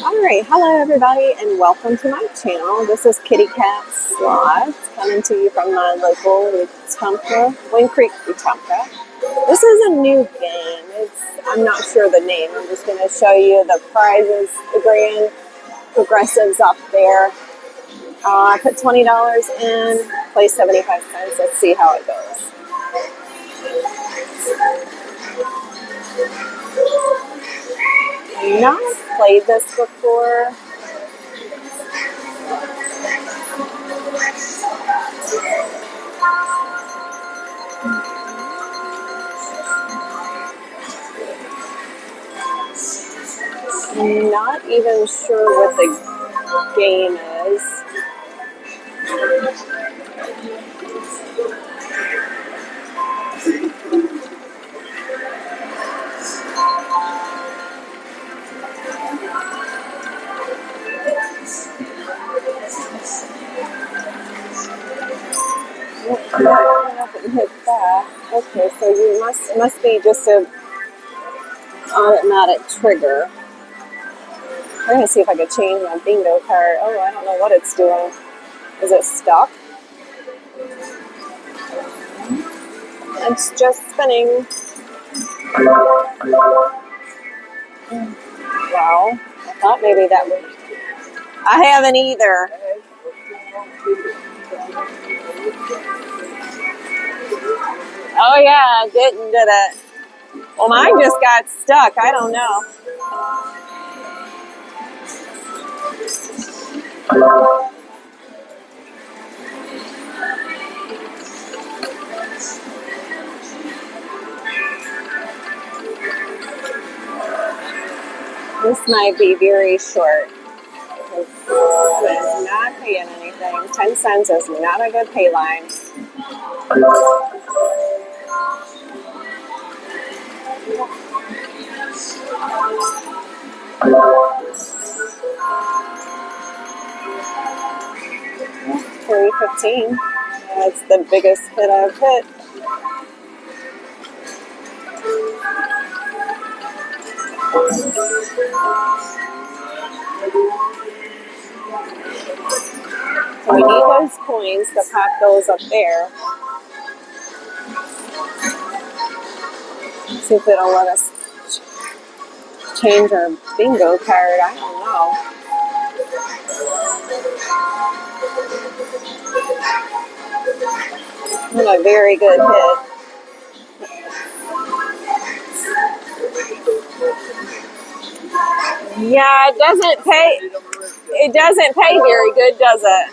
Alright, hello everybody and welcome to my channel. This is Kitty Cat Slots coming to you from my local Wetumpka, Wind Creek, Wetumpka. This is a new game. I'm not sure the name. I'm just going to show you the prizes, the grand progressives up there. I put $20 in, play 75 cents. Let's see how it goes. I've not played this before. I'm not even sure what the game is. Hit that. Okay, so it must be just a automatic trigger. We're gonna see if I can change my bingo card. Oh, I don't know what it's doing. Is it stuck? It's just spinning. Wow, I thought maybe that would. I haven't either. Oh yeah, did it. Well, mine just got stuck. I don't know. This might be very short. It's not paying anything. 10 cents is not a good pay line. $3.15. That's the biggest hit I've hit. So we need those coins to pop those up there. See if it'll let us change our bingo card. I don't know. Not a very good hit. Yeah, it doesn't pay. It doesn't pay very good, does it?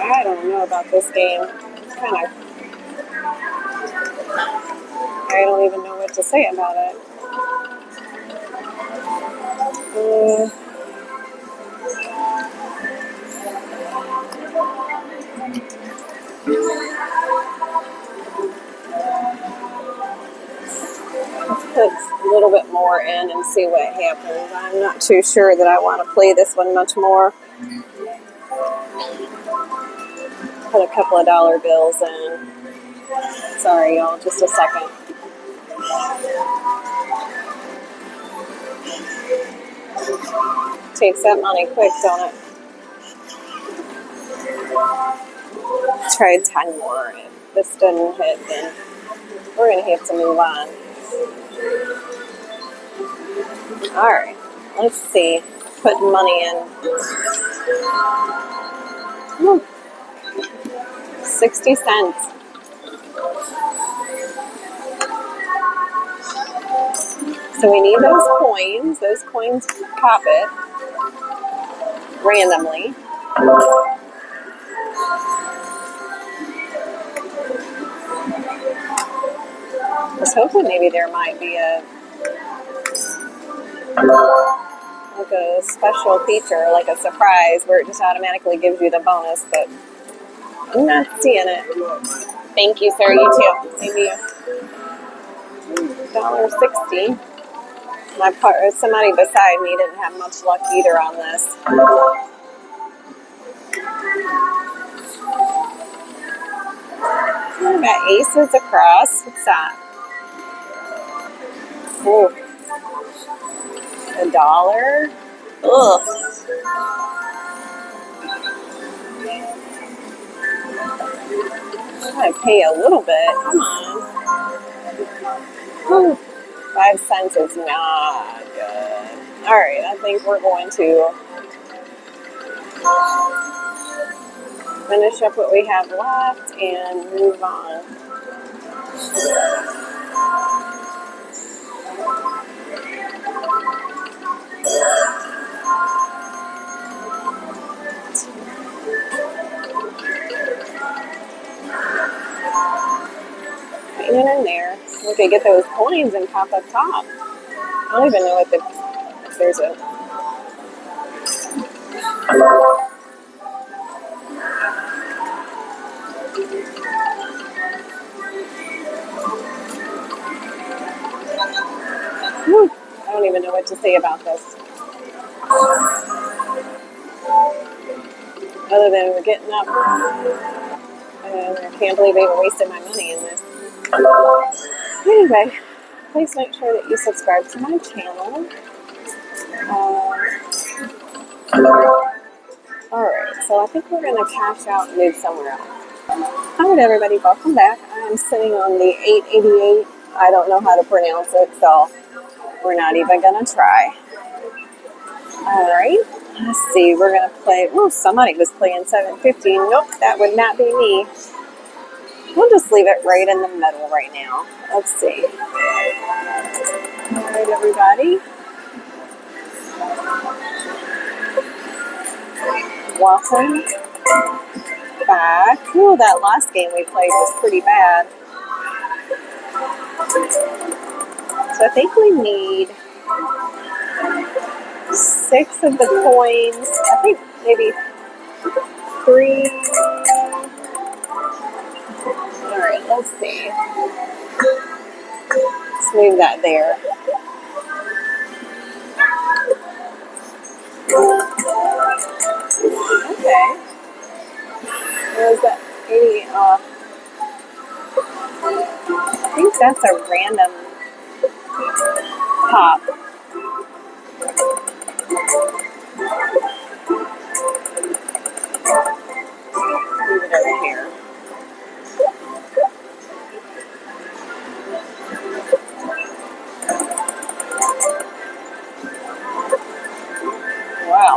I don't know about this game. It's kind of. I don't even know what to say about it. Let's put a little bit more in and see what happens. I'm not too sure that I want to play this one much more. Put a couple of dollar bills in. Sorry, y'all, just a second. Takes that money quick, don't it? Try 10 more. If this doesn't hit, then we're going to have to move on. Alright, let's see. Put money in. 60 cents. So we need those coins. Those coins pop it randomly. The was hoping maybe there might be a special feature, like a surprise, where it just automatically gives you the bonus, but I'm not seeing it. Thank you, sir. You too. Same to you. $1.60. Somebody beside me didn't have much luck either on this. We got aces across. What's that? Ooh. $1. Ugh. I'm gonna pay a little bit. Come on. Whew. 5 cents is not good. Alright, I think we're going to finish up what we have left and move on. Hanging in there. We could get those coins and pop up top. I don't even know if there's a... Whew. I don't even know what to say about this. Other than we're getting up. And I can't believe I even wasted my money in this. Anyway, please make sure that you subscribe to my channel. Alright, so I think we're going to cash out and move somewhere else. Alright everybody, welcome back. I am sitting on the 888. I don't know how to pronounce it, so we're not even going to try. Alright, let's see, we're going to play, oh, somebody was playing 750. Nope, that would not be me. We'll just leave it right in the middle right now. Let's see. Alright everybody. Welcome back. Ooh, that last game we played was pretty bad. So I think we need 6 of the coins. I think maybe 3. Alright, let's see. Let's move that there. Okay. What was that? 80 off. I think that's a random pop. Move it over here. Wow.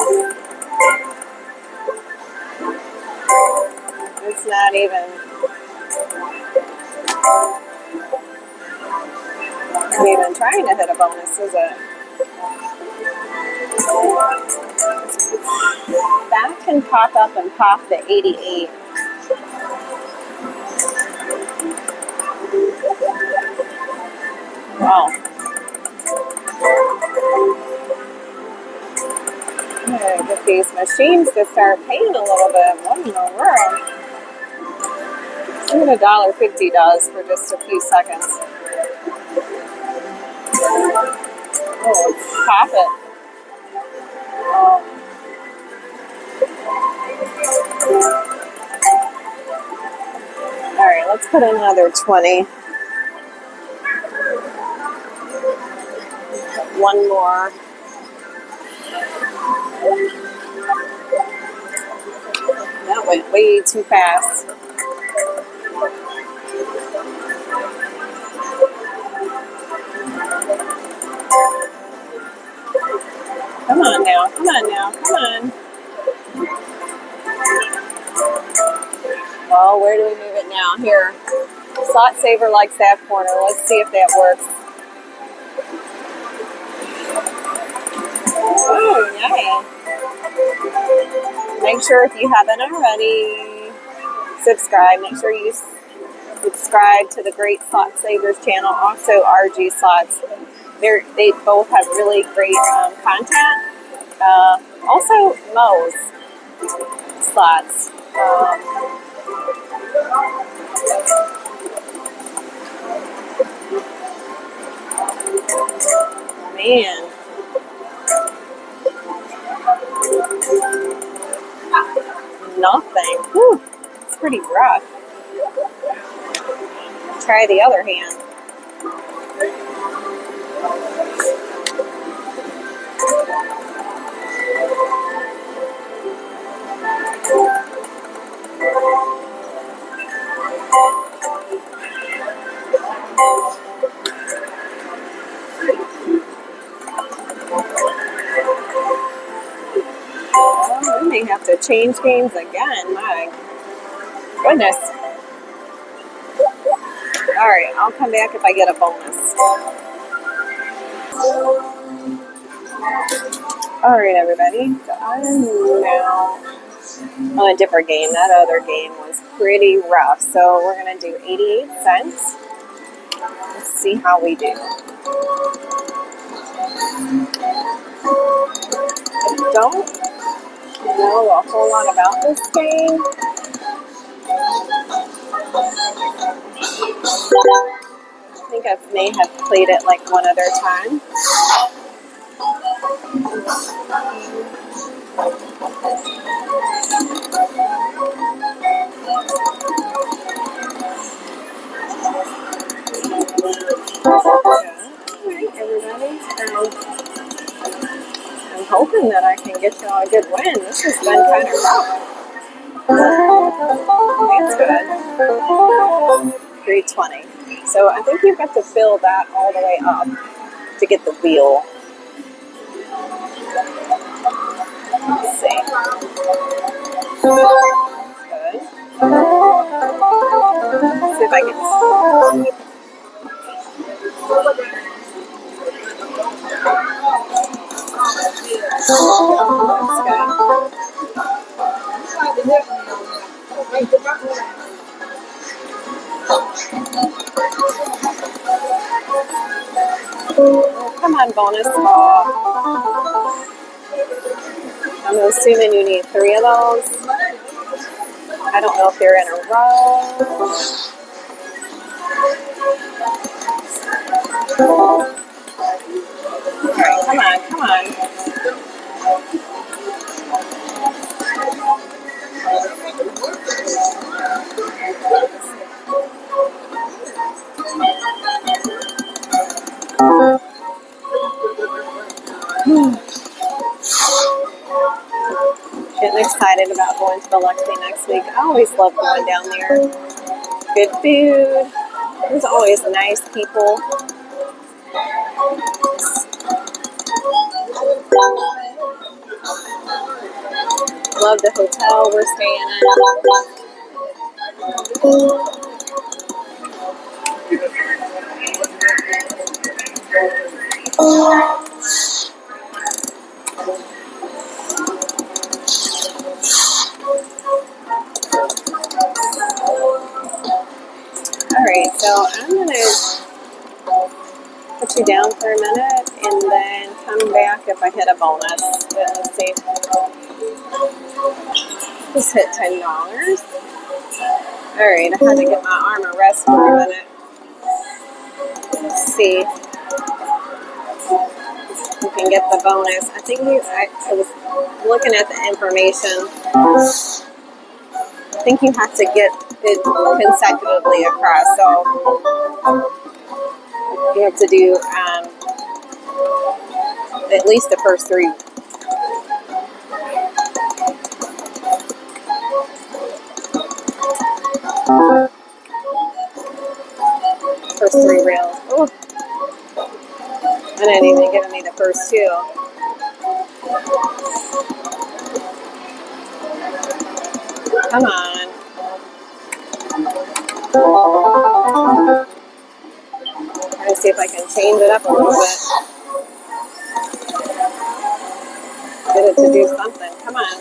It's not even trying to hit a bonus, is it? That can pop up and pop the 88. Wow. I'm going to get these machines to start paying a little bit. What in the world? See what $1.50 does for just a few seconds. Oh, pop it. Alright, let's put in another 20. One more. That went way too fast. Come on now, come on now, come on. Well, where do we move it now? Here. Slot Saver likes that corner. Let's see if that works. Oh, nice. Make sure if you haven't already, subscribe. Make sure you subscribe to the Great Slot Savers channel. Also, RG Slots. They both have really great content. Also, Mo's Slots. Man. Nothing. Whew. It's pretty rough. Try the other hand. Oh, we may have to change games again. My goodness. Alright, I'll come back if I get a bonus. Alright, everybody. So I'm now on a different game. That other game was pretty rough. So we're going to do 88 cents. Let's see how we do. I don't know a whole lot about this game. I think I may have played it like one other time. Alright, everybody. I'm hoping that I can get y'all a good win. This has been kind of rough. That's good. 320. So I think you've got to fill that all the way up to get the wheel. Let's see. Good. Let's see if I can. Oh, come on, bonus ball. I'm assuming you need 3 of those. I don't know if they're in a row. Alright, come on, come on. Getting excited about going to Biloxi next week. I always love going down there. Good food. There's always nice people. Love the hotel we're staying at. Alright, so I'm going to put you down for a minute and then come back if I hit a bonus. Let's see. Just hit $10. Alright, I had to get my arm a rest for a minute. Let's see. You can get the bonus. I think I was looking at the information. I think you have to get it consecutively across. So you have to do at least the first 3. First 3 reels. Oh. And it ain't even giving me the first 2. Come on. Trying to see if I can change it up a little bit. Get it to do something. Come on.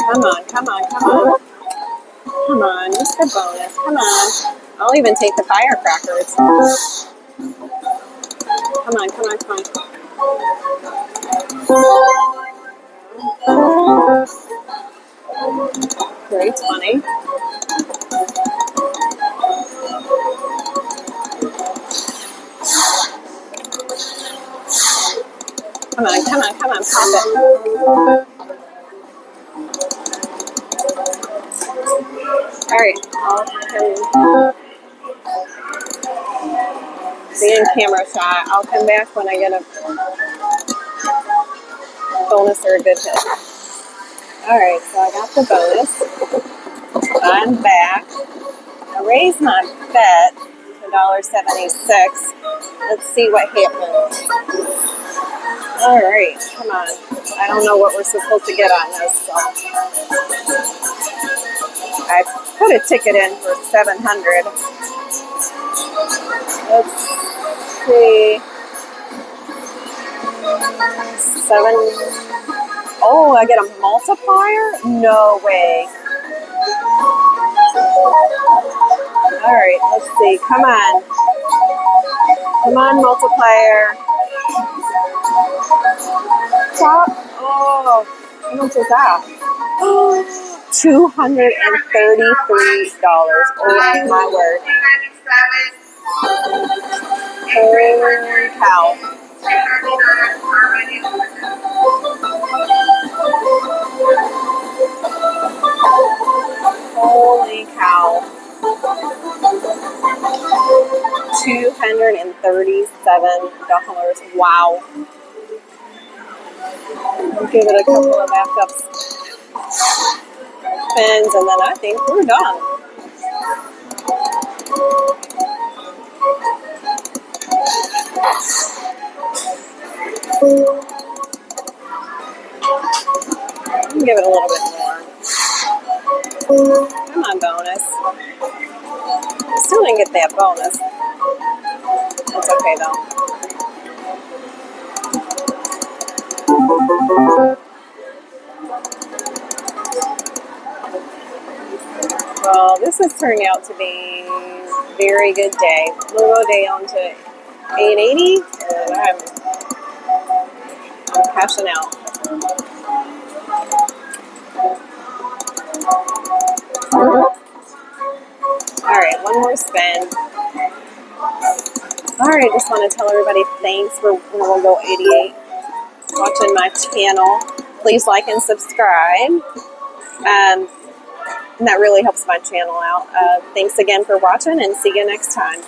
Come on, come on, come on. Come on, just the bonus. Come on. I'll even take the firecrackers. Come on, come on, come on. Very funny. Come on, come on, come on, pop it. Alright, I'll be in camera shot. I'll come back when I get a bonus or a good hit. Alright, so I got the bonus. I'm back. I raised my bet to $1.76. Let's see what happens. Alright, come on. I don't know what we're supposed to get on this, so I put a ticket in for $700. Let's see. 7. Oh, I get a multiplier? No way. Alright, let's see. Come on. Come on, multiplier. Stop. Oh, how much is that? $233. Oh my word. Holy cow. Holy cow. $237. Wow. I'll give it a couple of backup spins and then I think we're done. Give it a little bit more. Come on, bonus. Still didn't get that bonus. That's okay though. Well, this is turning out to be a very good day. We'll go down to 880 and I'm cashing out. Alright, one more spin. Alright, just want to tell everybody thanks for we'll go 88 watching my channel. Please like and subscribe. And that really helps my channel out. Thanks again for watching and see you next time.